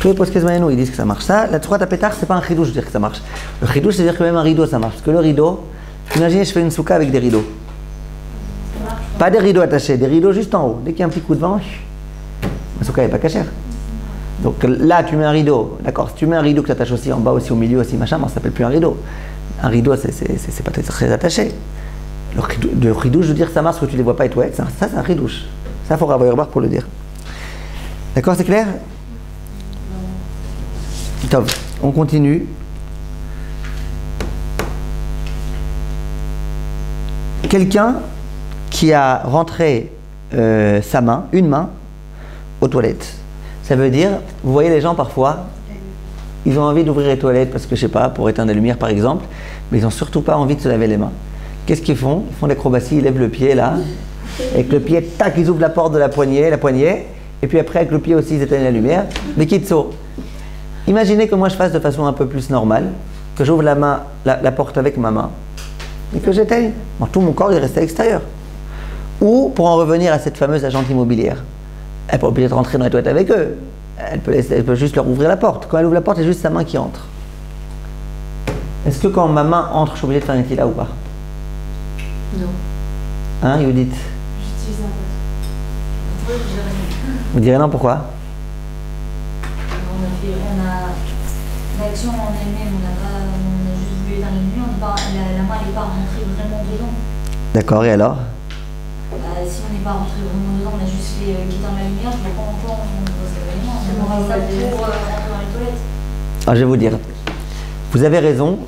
A: tous les postes qui Zman ils disent que ça marche. Ça, la Tzourat HaPetach, c'est pas un chidouche de dire que ça marche. Le chidouche, c'est dire que même un rideau, ça marche. Parce que le rideau, imaginez, je fais une souka avec des rideaux. Pas des rideaux attachés, des rideaux juste en haut. Dès qu'il y a un petit coup de vent, la souka n'est pas cachère. Donc là, tu mets un rideau, d'accord. Si tu mets un rideau que tu attaches aussi en bas, aussi au milieu, aussi machin, ça s'appelle plus un rideau. Un rideau, c'est pas très attaché. Le ridouche, je veux dire, ça marche parce que tu ne les vois pas et ouais, ça c'est un ridouche. Ça, il faut Rav Auerbach pour le dire. D'accord, c'est clair? Top, on continue. Quelqu'un qui a rentré sa main, une main, aux toilettes. Ça veut dire, vous voyez les gens parfois, ils ont envie d'ouvrir les toilettes parce que, je sais pas, pour éteindre la lumière par exemple, mais ils n'ont surtout pas envie de se laver les mains. Qu'est-ce qu'ils font? Ils font l'acrobatie, ils lèvent le pied là, avec le pied, tac, ils ouvrent la porte de la poignée, et puis après avec le pied aussi ils éteignent la lumière. Mais kitso, imaginez que moi je fasse de façon un peu plus normale, que j'ouvre la porte avec ma main, et que j'éteigne. Bon, tout mon corps il reste à l'extérieur. Ou pour en revenir à cette fameuse agente immobilière, elle n'est pas obligée de rentrer dans les toilettes avec eux. Elle peut juste leur ouvrir la porte. Quand elle ouvre la porte, c'est juste sa main qui entre. Est-ce que quand ma main entre, je suis obligé de faire un tila ou pas?
C: Non.
A: Hein, Judith?
B: J'utilise un peu.
C: Oui, je dirais non.
A: Vous direz non, pourquoi?
C: On a l'action en elle-même, on a juste voulu éteindre la lumière, la main n'est pas rentrée vraiment dedans.
A: D'accord, et alors?
C: Si on n'est pas rentré vraiment dedans, on a juste fait éteindre la lumière, je ne vois pas encore, on aura ça pour rentrer dans les toilettes.
A: Alors, je vais vous dire, vous avez raison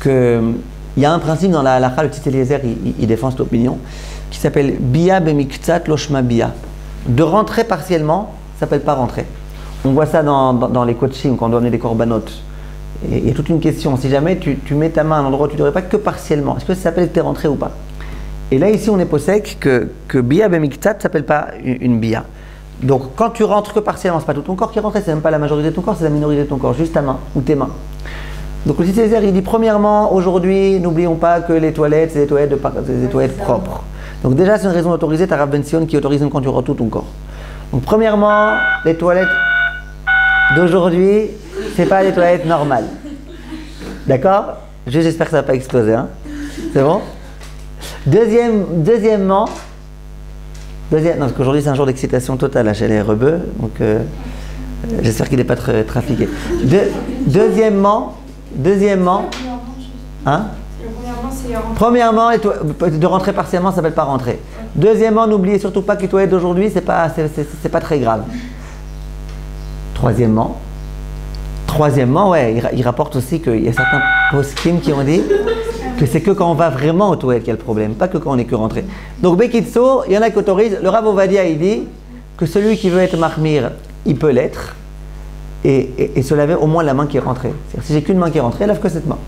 A: qu'il y a un principe dans la halakha, le petit Eliezer, il défend cette opinion, qui s'appelle Bia bemiktsat loshma bia. De rentrer partiellement, ça ne s'appelle pas rentrer. On voit ça dans les coachings, quand on doit donner des corbanotes. Et il y a toute une question, si jamais tu mets ta main à un endroit où tu ne devrais pas que partiellement, est-ce que ça s'appelle que tu es rentré ou pas? Et là, ici, on est possèque que bia bemiktsat ne s'appelle pas une bia. Donc, quand tu rentres que partiellement, ce n'est pas tout ton corps qui est rentré, c'est même pas la majorité de ton corps, c'est la minorité de ton corps, juste ta main ou tes mains. Donc, le Césaire, il dit premièrement, aujourd'hui, n'oublions pas que les toilettes, c'est des toilettes propres. Donc, déjà, c'est une raison d'autoriser ta Rav Ben Sion qui autorise quand tu rentres tout ton corps. Donc, premièrement, les toilettes d'aujourd'hui, c'est pas des toilettes normales. D'accord? J'espère que ça va pas exploser, hein? C'est bon? Deuxièmement, non, parce qu'aujourd'hui c'est un jour d'excitation totale là, chez les rebeux, donc j'espère qu'il n'est pas très trafiqué. Deuxièmement, hein? Premièrement, de rentrer partiellement, ça ne s'appelle pas rentrer. Deuxièmement, n'oubliez surtout pas que les toilettes d'aujourd'hui, c'est pas très grave. Troisièmement, ouais, il rapporte aussi qu'il y a certains poskim qui ont dit que c'est que quand on va vraiment aux toilettes qu'il y a le problème, pas que quand on est que rentré. Donc, Bekitso, il y en a qui autorisent. Le Rav Ovadia, il dit que celui qui veut être mahmir, il peut l'être et se laver au moins la main qui est rentrée. C'est-à-dire, si j'ai qu'une main qui est rentrée, lave que cette main.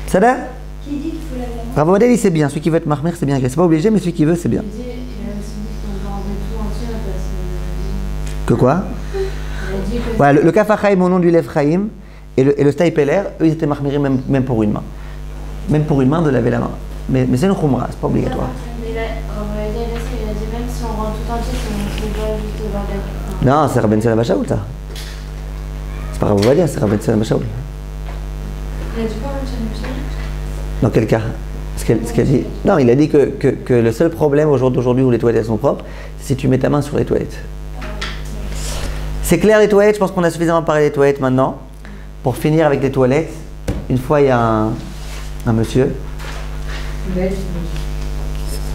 A: Ça va?
C: Qui dit qu'il faut laver la main?
A: Rav Ovadia dit c'est bien. Celui qui veut être mahmir, c'est bien. C'est pas obligé, mais celui qui veut, c'est bien.
B: Il a aussi dit qu'on va enlever tout entier parce
A: Que quoi? Voilà, le Kafachaim au nom du Lev Chaim et le Staipeler, eux ils étaient mahmirim même pour une main. Même pour une main de laver la main. Mais c'est une khumra, c'est pas obligatoire.
B: Il a dit même si on rentre tout entier, c'est pas juste le
A: Non, c'est Rabben Tzemach Shaoul ça. C'est pas Rav Ovadia, c'est Rabben Tzemach Shaoul.
B: Il a dit quoi, Rabben Tzemach Shaoul?
A: Dans quel cas? Ce qu'elle dit. Non, il a dit que le seul problème au jour d'aujourd'hui où les toilettes sont propres, c'est si tu mets ta main sur les toilettes. C'est clair les toilettes, je pense qu'on a suffisamment parlé des toilettes maintenant. Pour finir avec les toilettes, une fois il y a un monsieur.
D: Belge.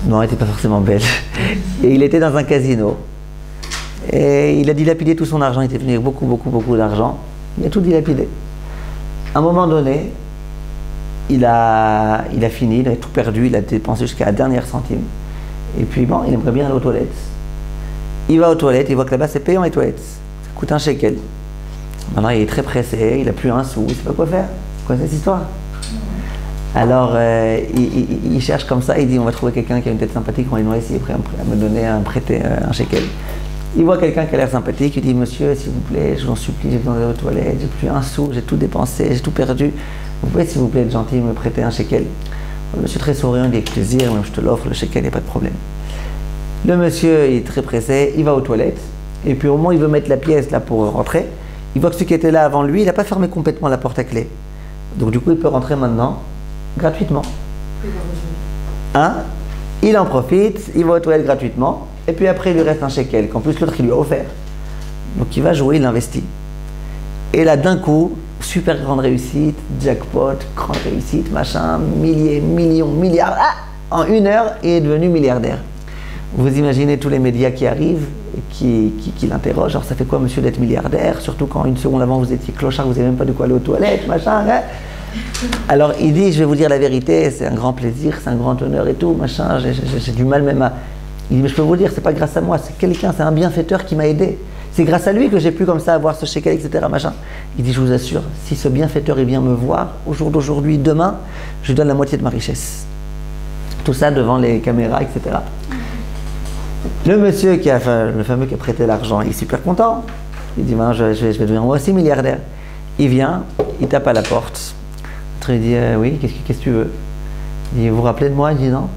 A: Non, il n'était pas forcément belge. Et il était dans un casino. Et il a dilapidé tout son argent, il était venu avec beaucoup d'argent. Il a tout dilapidé. À un moment donné, il a fini, il a tout perdu, il a dépensé jusqu'à la dernière centime. Et puis bon, il aimerait bien aller aux toilettes. Il va aux toilettes, il voit que là-bas c'est payant les toilettes. Ça coûte un shekel. Maintenant il est très pressé, il n'a plus un sou, il ne sait pas quoi faire. Quoi cette histoire? Alors il cherche comme ça, il dit on va trouver quelqu'un qui a une tête sympathique, on va lui essayer à me donner prêter un shekel. Il voit quelqu'un qui a l'air sympathique, il dit monsieur s'il vous plaît, je vous en supplie, j'ai besoin d'aller aux toilettes, j'ai plus un sou, j'ai tout dépensé, j'ai tout perdu. Vous pouvez s'il vous plaît être gentil me prêter un shekel? Le monsieur très souriant, il dit avec plaisir, même je te l'offre, le shekel, il n'y a pas de problème. Le monsieur il est très pressé, il va aux toilettes, et puis au moment où il veut mettre la pièce là pour rentrer, il voit que celui qui était là avant lui, il n'a pas fermé complètement la porte à clé. Donc du coup il peut rentrer maintenant, gratuitement. Hein? Il en profite, il va aux toilettes gratuitement, et puis après il lui reste un shekel, qu'en plus l'autre il lui a offert. Donc il va jouer, il investit. Et là d'un coup, super grande réussite, jackpot, grande réussite, machin, milliers, millions, milliards, en 1 heure il est devenu milliardaire. Vous imaginez tous les médias qui arrivent, qui l'interrogent. Alors ça fait quoi monsieur d'être milliardaire? Surtout quand une seconde avant vous étiez clochard, vous n'avez même pas de quoi aller aux toilettes, machin. Hein? Alors il dit, je vais vous dire la vérité, c'est un grand plaisir, c'est un grand honneur et tout, machin. J'ai du mal même à... Il dit, mais je peux vous dire, c'est pas grâce à moi, c'est quelqu'un, c'est un bienfaiteur qui m'a aidé. C'est grâce à lui que j'ai pu comme ça avoir ce shekel, etc. Machin. Il dit, je vous assure, si ce bienfaiteur il vient me voir, au jour d'aujourd'hui, demain, je lui donne la moitié de ma richesse. Tout ça devant les caméras, etc. Le monsieur le fameux qui a prêté l'argent, il est super content. Il dit, ben, je vais devenir moi aussi milliardaire. Il vient, il tape à la porte. Il dit, oui, qu'est-ce que tu veux? Il dit, vous vous rappelez de moi? Il dit, non.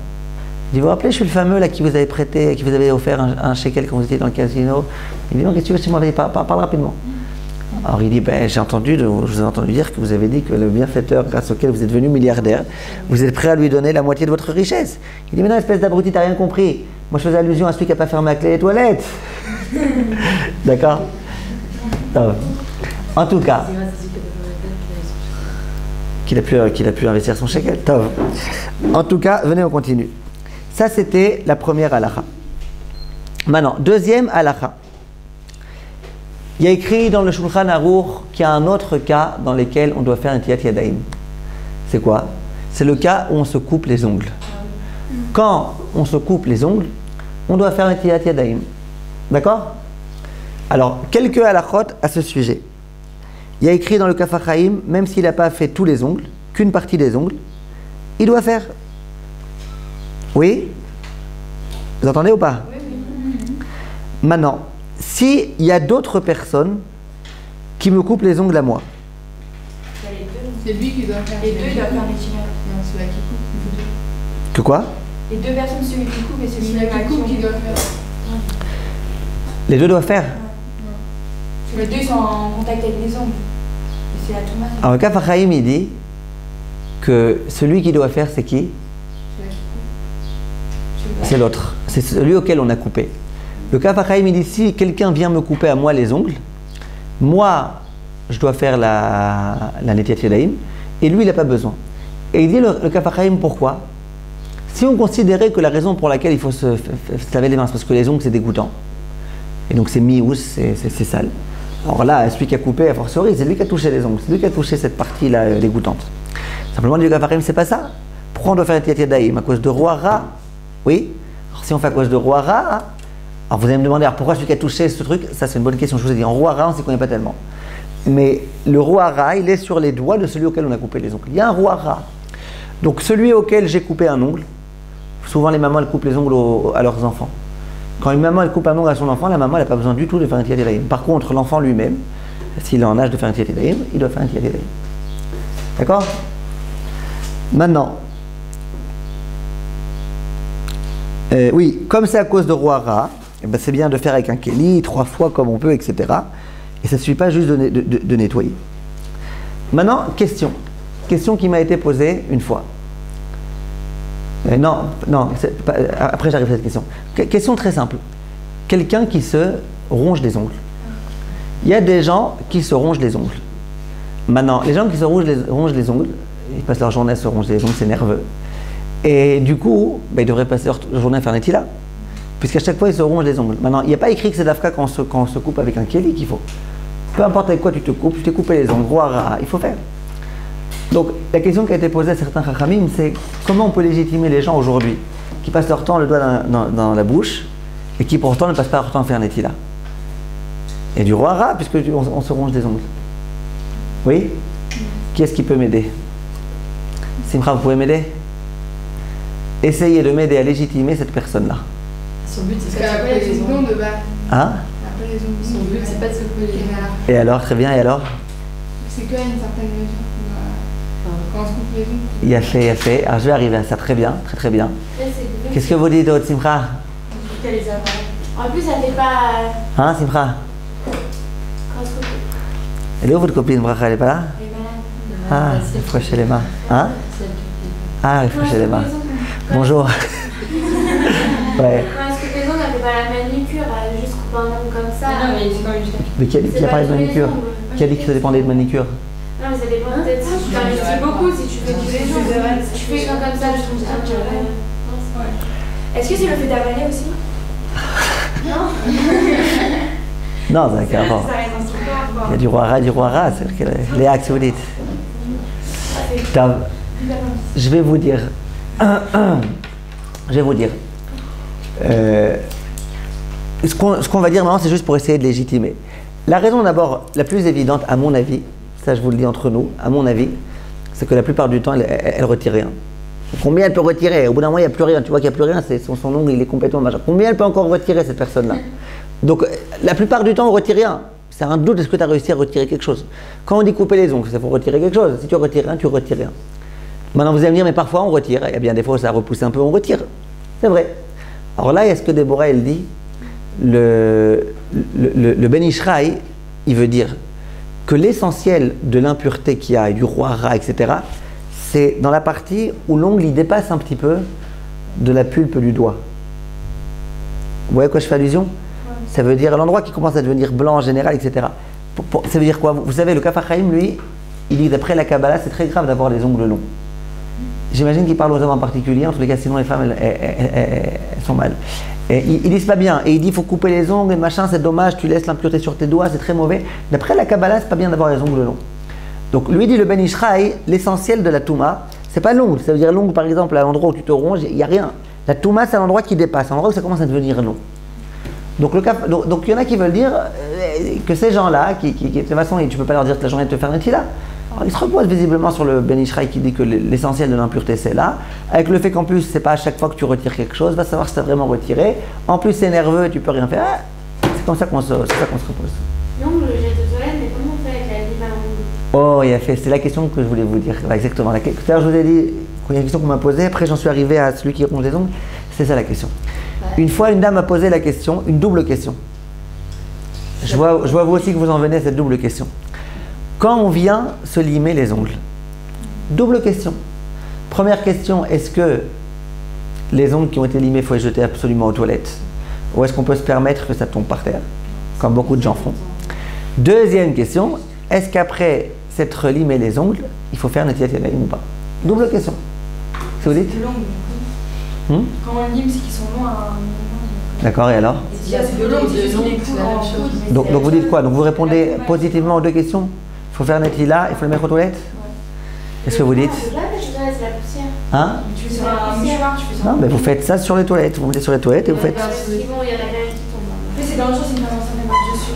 A: Il dit, vous vous rappelez, je suis le fameux là qui vous avait prêté, qui vous avait offert un shekel quand vous étiez dans le casino. Il dit, non, qu'est-ce que tu veux? C'est moi, parle rapidement. Alors il dit, ben, je vous ai entendu dire que vous avez dit que le bienfaiteur grâce auquel vous êtes devenu milliardaire, vous êtes prêt à lui donner la moitié de votre richesse. Il dit, mais non, espèce d'abruti, t'as rien compris. Moi je faisais allusion à celui qui n'a pas fermé la clé des toilettes. D'accord? En tout cas, qu'il a pu investir son shekel. En tout cas, venez, on continue. Ça c'était la première halakha. Maintenant, deuxième halakha. Il y a écrit dans le Shulchan Aruch qu'il y a un autre cas dans lequel on doit faire un tiyat yadayim. C'est quoi? C'est le cas où on se coupe les ongles. Quand on se coupe les ongles, on doit faire un tiyat yadayim. D'accord? Alors, quelques halachot à ce sujet. Il y a écrit dans le Kafachaim, même s'il n'a pas fait tous les ongles, qu'une partie des ongles, il doit faire. Oui? Vous entendez ou pas?
B: Oui, oui.
A: Maintenant, s'il y a d'autres personnes qui me coupent les ongles à moi.
D: C'est lui qui doit faire.
B: Les deux, il doit faire les chimères.
D: Non, celui-là qui coupe.
A: Que quoi?
B: Les deux personnes, celui qui coupe et celui
D: Celui-là qui coupe qui doit faire.
A: Les deux doivent faire.
B: Les deux sont en contact avec les ongles. Et c'est la tomate.
A: Alors, le Kafachaim, il dit que celui qui doit faire, c'est qui? C'est l'autre. C'est celui auquel on a coupé. Le Kaf HaChaim, il dit si quelqu'un vient me couper à moi les ongles, moi, je dois faire la Netilat Yadayim, et lui, il n'a pas besoin. Et il dit le Kaf HaChaim, pourquoi? Si on considérait que la raison pour laquelle il faut se laver les mains, c'est parce que les ongles, c'est dégoûtant. Et donc c'est mi-ous, c'est sale. Alors là, celui qui a coupé, a fortiori, c'est lui qui a touché les ongles, c'est lui qui a touché cette partie-là dégoûtante. Simplement, le Kaf HaChaim, c'est pas ça. Pourquoi on doit faire Netilat Yadayim? À cause de Roara? Oui. Alors si on fait à cause de Roara, alors vous allez me demander, alors pourquoi celui qui a touché ce truc? Ça, c'est une bonne question. Je vous ai dit, en Roara, on ne s'y connaît pas tellement. Mais le Roara, il est sur les doigts de celui auquel on a coupé les ongles. Il y a un Roara. Donc celui auquel j'ai coupé un ongle, souvent les mamans, elles coupent les ongles à leurs enfants. Quand une maman, elle coupe un ongle à son enfant, la maman, elle n'a pas besoin du tout de faire un Netilat Yadayim. Par contre, l'enfant lui-même, s'il est en âge de faire un Netilat Yadayim, il doit faire un Netilat Yadayim. D'accord? Maintenant, oui, comme c'est à cause de Roara, eh ben c'est bien de faire avec un Kéli, 3 fois comme on peut, etc. Et ça ne suffit pas juste de nettoyer. Maintenant, question. Question qui m'a été posée une fois. Non, après j'arrive à cette question. Question très simple. Quelqu'un qui se ronge les ongles. Il y a des gens qui se rongent les ongles. Maintenant, les gens qui se rongent les ongles, ils passent leur journée à se ronger les ongles, c'est nerveux. Et du coup, ils devraient passer leur journée à faire Netila. Puisqu'à chaque fois, ils se rongent les ongles. Maintenant, il n'y a pas écrit que c'est d'Afka quand on se coupe avec un Kéli qu'il faut. Peu importe avec quoi tu te coupes, tu t'es coupé les ongles, il faut faire. Donc, la question qui a été posée à certains Chachamim, c'est comment on peut légitimer les gens aujourd'hui qui passent leur temps le doigt dans la bouche et qui pourtant ne passent pas leur temps à faire Netila. Et du Roara, puisque on se ronge les ongles. Oui? Qui est-ce qui peut m'aider? Simcha, vous pouvez m'aider? Essayez de m'aider à légitimer cette personne-là.
D: Son but, c'est pas de couper les ongles de bas.
A: Hein?
D: Son but, c'est pas de se couper les ongles.
A: Et alors, très bien, et alors?
D: C'est qu'à une certaine mesure. Quand on se coupe les ongles.
A: Il a fait. Alors, je vais arriver à ça, très bien, très bien. Qu'est-ce que vous dites d'autre, Simcha?
B: En plus, ça fait pas.
A: Hein, Simcha? Elle est où votre copine, Bracha? Elle est pas là?
B: Elle est malade.
A: Ah, réfléchissez les mains. Hein? Ah, réfléchissez les mains. Bonjour. Ouais.
B: Parce que les ongles, elle fait pas la manucure, elle juste coupe un ongle comme ça.
C: Non, mais c'est pas juste.
A: Mais qui a parlé de manucure? Qui a dit que ça dépendait de manucure?
B: Non, mais ça dépend peut-être si tu t'investis beaucoup, si tu fais tous les jours. Si tu fais comme ça, je trouve ça un peu. Est-ce que c'est le fait d'avaler aussi? Non.
A: Non, ça n'a qu'un rapport. Il y a du roi-rat, c'est les axes, vous dites. Je vais vous dire. Ce qu'on va dire maintenant, c'est juste pour essayer de légitimer. La raison d'abord, la plus évidente, à mon avis, ça je vous le dis entre nous, à mon avis, c'est que la plupart du temps, elle retire rien. Combien elle peut retirer? Au bout d'un moment, il n'y a plus rien. Tu vois qu'il n'y a plus rien, son ongle, il est complètement machin. Combien elle peut encore retirer, cette personne-là? Donc, la plupart du temps, on ne retire rien. C'est un doute, est-ce que tu as réussi à retirer quelque chose? Quand on dit couper les ongles, c'est pour retirer quelque chose. Si tu retires rien, tu retires rien. Maintenant, vous allez me dire, mais parfois on retire. Et bien, des fois, ça repousse un peu, on retire. C'est vrai. Alors là, est-ce que Déborah, elle dit, le Ben Ishraï, il veut dire que l'essentiel de l'impureté qu'il y a, et du roi-rat, etc., c'est dans la partie où l'ongle, il dépasse un petit peu de la pulpe du doigt. Vous voyez à quoi je fais allusion? Ça veut dire l'endroit qui commence à devenir blanc en général, etc. Ça veut dire quoi? Vous savez, le Kaf HaChaim, lui, il dit d'après la Kabbalah, c'est très grave d'avoir les ongles longs. J'imagine qu'il parle aux hommes en particulier, en tous les cas, sinon les femmes, elles sont mal. Et ils disent pas bien, et il dit il faut couper les ongles, machin, c'est dommage, tu laisses l'impureté sur tes doigts, c'est très mauvais. D'après la Kabbalah, c'est pas bien d'avoir les ongles longs. Donc lui dit le Ben Ishraï, l'essentiel de la Touma, c'est pas l'ongle, ça veut dire l'ongle par exemple, à l'endroit où tu te ronges, il n'y a rien. La Touma, c'est l'endroit qui dépasse, l'endroit où ça commence à devenir long. Donc il y en a qui veulent dire que ces gens-là, qui de toute façon, tu ne peux pas leur dire que la journée de te faire Netila. Alors, ils se reposent visiblement sur le Ben Ishraï qui dit que l'essentiel de l'impureté c'est là, avec le fait qu'en plus c'est pas à chaque fois que tu retires quelque chose, va savoir si tu as vraiment retiré. En plus c'est nerveux, tu peux rien faire. C'est comme ça qu'on se repose.
B: L'ongle, j'ai de toilette, mais comment on fait avec la lime à l'ongle?
A: Oh, il a fait, c'est la question que je voulais vous dire. Ouais, exactement. Tout à l'heure je vous ai dit, il y a une question qu'on m'a posée, après j'en suis arrivé à celui qui ronge les ongles. C'est ça la question. Une fois, une dame m'a posé la question, une double question. Je vois vous aussi que vous en venez à cette double question. Quand on vient se limer les ongles, double question. Première question, est-ce que les ongles qui ont été limés, il faut les jeter absolument aux toilettes? Ou est-ce qu'on peut se permettre que ça tombe par terre, comme beaucoup de gens font? Deuxième question, est-ce qu'après s'être limé les ongles, il faut faire Netilat Yadayim ou pas? Double question. Si vous dites?
B: C'est long. Quand on lime, c'est qu'ils sont longs à un moment.
A: D'accord, et alors?
B: C'est de long, c'est juste qu'il est court en poudre.
A: Donc vous dites quoi? Donc vous répondez positivement aux deux questions? Il faut faire Netilat, il faut le mettre aux toilettes? Qu'est-ce que vous dites?
B: C'est la poussière.
A: Hein?
B: Tu fais ça à un mouchoir, tu fais ça.
A: Non, mais vous faites ça sur les toilettes. Vous mettez sur les toilettes et vous faites.
B: Parce qu'il y en a quand même qui tombent. Mais c'est dangereux, c'est une femme enceinte dessus.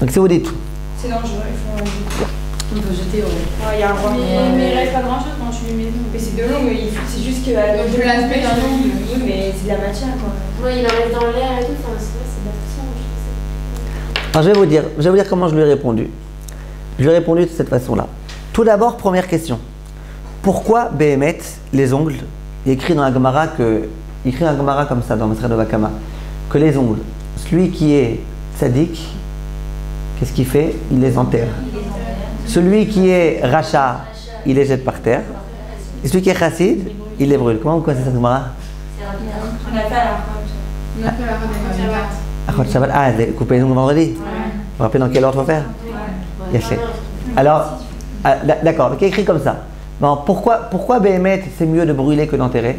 A: Donc si vous dites.
B: C'est dangereux, il faut jeter.
C: On peut jeter, ouais.
B: Il y a un roi. Mais il reste pas grand chose quand tu lui mets. Mais c'est de l'eau, mais c'est juste que.
D: Tu l'aspect d'un ongle.
B: Oui, mais c'est de la matière quoi. Ouais, il en reste dans l'air et tout. Enfin, c'est de la poussière.
A: Alors je vais vous dire comment je lui ai répondu. Je lui ai répondu de cette façon-là. Tout d'abord, première question. Pourquoi Béhémet, les ongles, il est écrit dans la Gemara comme ça, dans Masra de Vakama, que les ongles, celui qui est tzaddik, qu'est-ce qu'il fait? Il les enterre. Celui qui est racha, il les jette par terre. Et celui qui est chassid, il les brûle. Comment vous connaissez cette Gemara?
B: On a fait à
D: On a fait la
A: Achot Shabbat. Ah, couper les ongles vendredi. Vous vous rappelez dans quel ordre il faut faire? Yaché. Alors, d'accord, donc il est écrit comme ça. Bon, pourquoi Béhémet, c'est mieux de brûler que d'enterrer?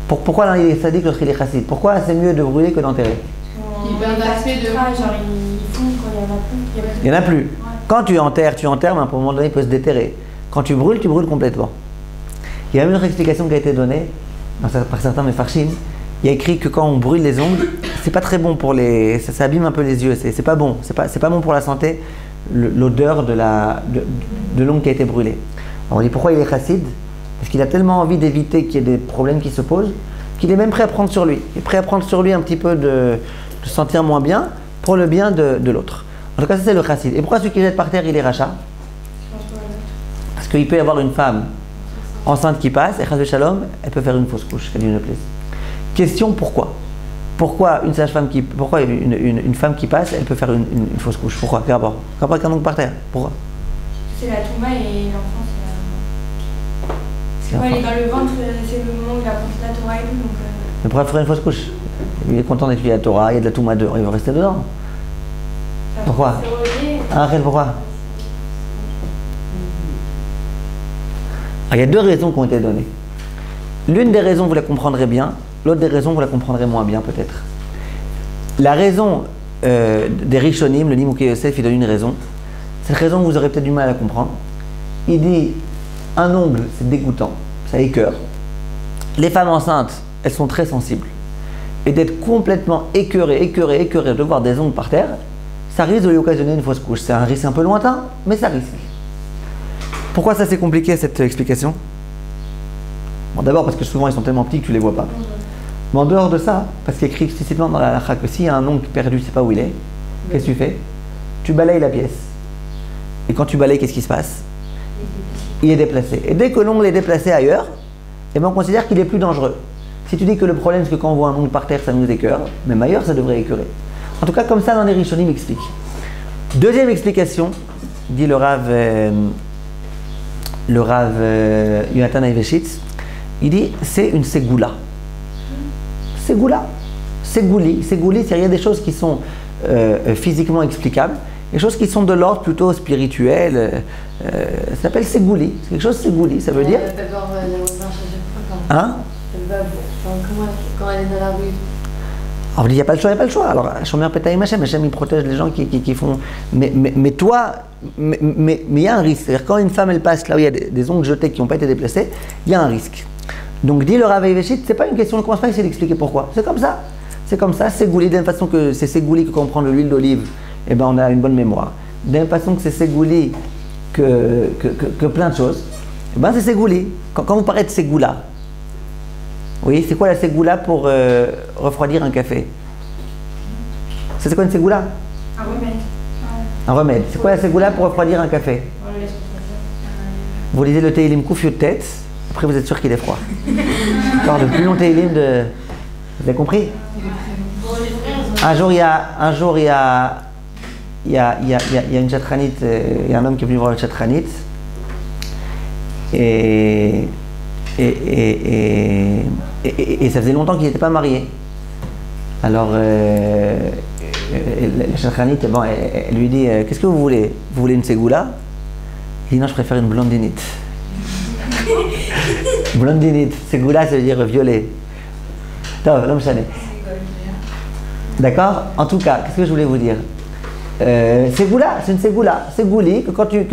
A: Pourquoi il est sadique lorsqu'il est chassid? Pourquoi c'est mieux de brûler que d'enterrer?
D: Il perd l'aspect de.
B: Genre, ils font quand il n'y en a plus.
A: Il n'y en a plus. Quand tu enterres, mais à un moment donné, il peut se déterrer. Quand tu brûles complètement. Il y a même une autre explication qui a été donnée par certains mefarshim. Il y a écrit que quand on brûle les ongles, c'est pas très bon pour les. Ça abîme un peu les yeux. C'est pas bon. C'est pas bon pour la santé, l'odeur de l'ongle qui a été brûlé. Alors on dit pourquoi il est chassid? Parce qu'il a tellement envie d'éviter qu'il y ait des problèmes qui se posent, qu'il est même prêt à prendre sur lui. Il est prêt à prendre sur lui un petit peu de se sentir moins bien pour le bien de l'autre. En tout cas, ça c'est le chassid. Et pourquoi celui qui jette par terre, il est racha? Parce qu'il peut y avoir une femme enceinte qui passe, et chas shalom, elle peut faire une fausse couche, qu'elle lui ne plaise. Question, pourquoi? Pourquoi une sage-femme pourquoi une femme qui passe, elle peut faire une fausse couche? Pourquoi? Quel rapport? Quel rapport avec un ongle par terre? Pourquoi?
B: C'est la touma et l'enfant, c'est la... Quand il est dans le ventre, c'est le moment où il a compris la Torah et tout, donc...
A: Mais pourquoi faire une fausse couche? Il est content d'étudier la Torah, il y a de la touma dehors, il va rester dedans. Pourquoi? Arrête, pourquoi? Alors, il y a deux raisons qui ont été données. L'une des raisons, vous la comprendrez bien, l'autre des raisons, vous la comprendrez moins bien peut-être. La raison des Rishonim, le Nimouké Yosef, il donne une raison. Cette raison, vous aurez peut-être du mal à comprendre. Il dit, un ongle, c'est dégoûtant, ça écœure. Les femmes enceintes, elles sont très sensibles. Et d'être complètement écœurées de voir des ongles par terre, ça risque de lui occasionner une fausse couche. C'est un risque un peu lointain, mais ça risque. Pourquoi ça c'est compliqué cette explication? Bon, d'abord parce que souvent ils sont tellement petits que tu ne les vois pas. Mais en dehors de ça, parce qu'il est écrit explicitement dans la halakha que s'il y a un ongle perdu, tu ne sais pas où il est, qu'est-ce que tu fais? Tu balayes la pièce. Et quand tu balayes, qu'est-ce qui se passe? Il est déplacé. Et dès que l'ongle est déplacé ailleurs, eh ben on considère qu'il est plus dangereux. Si tu dis que le problème c'est que quand on voit un ongle par terre, ça nous écœure, même ailleurs ça devrait écœurer. En tout cas, comme ça dans les Rishonim explique. Deuxième explication, dit le Rav Yonatan Ayveshitz, il dit c'est une ségoula. Ségoula. Ségouli, c'est-à-dire il y a des choses qui sont physiquement explicables, des choses qui sont de l'ordre plutôt spirituel. Ça s'appelle ségouli. C'est quelque chose de ségouli, ça veut dire. Hein?
C: Quand elle est dans la rue.
A: Alors, il n'y a pas le choix, il n'y a pas le choix. Alors, Shomer Petahim Hashem, il protège les gens qui font. Mais toi, mais il y a un risque. C'est-à-dire, quand une femme, elle passe là où il y a des ongles jetés qui n'ont pas été déplacés, il y a un risque. Donc, dit le Rav Ayveshitz, c'est pas une question, on ne commence pas à essayer d'expliquer pourquoi. C'est comme ça. C'est comme ça, ségouli. De la même façon que c'est ségouli que quand on prend de l'huile d'olive, eh ben, on a une bonne mémoire. De la même façon que c'est ségouli que plein de choses, eh ben, c'est ségouli. Quand vous parlez de ségoula, oui, c'est quoi la ségoula pour refroidir un café? C'est quoi une ségoula?
B: Un remède.
A: Un remède. C'est quoi la ségoula pour refroidir un café? Vous lisez le Teilim Kouf Yud Tet, après vous êtes sûr qu'il est froid. Encore de plus long Teilim de... Vous avez compris? Un jour il y a une chatranite, il y a un homme qui est venu voir une chatranite et Et ça faisait longtemps qu'il n'était pas marié. Alors, la Shachanite, bon, elle lui dit qu'est-ce que vous voulez? Vous voulez une ségoula? Il dit non, je préfère une blondinite. Blondinite, ségoula, ça veut dire violet. Non, non, d'accord? En tout cas, qu'est-ce que je voulais vous dire? Ségoula, c'est une ségoula. Ségouli, que quand tu.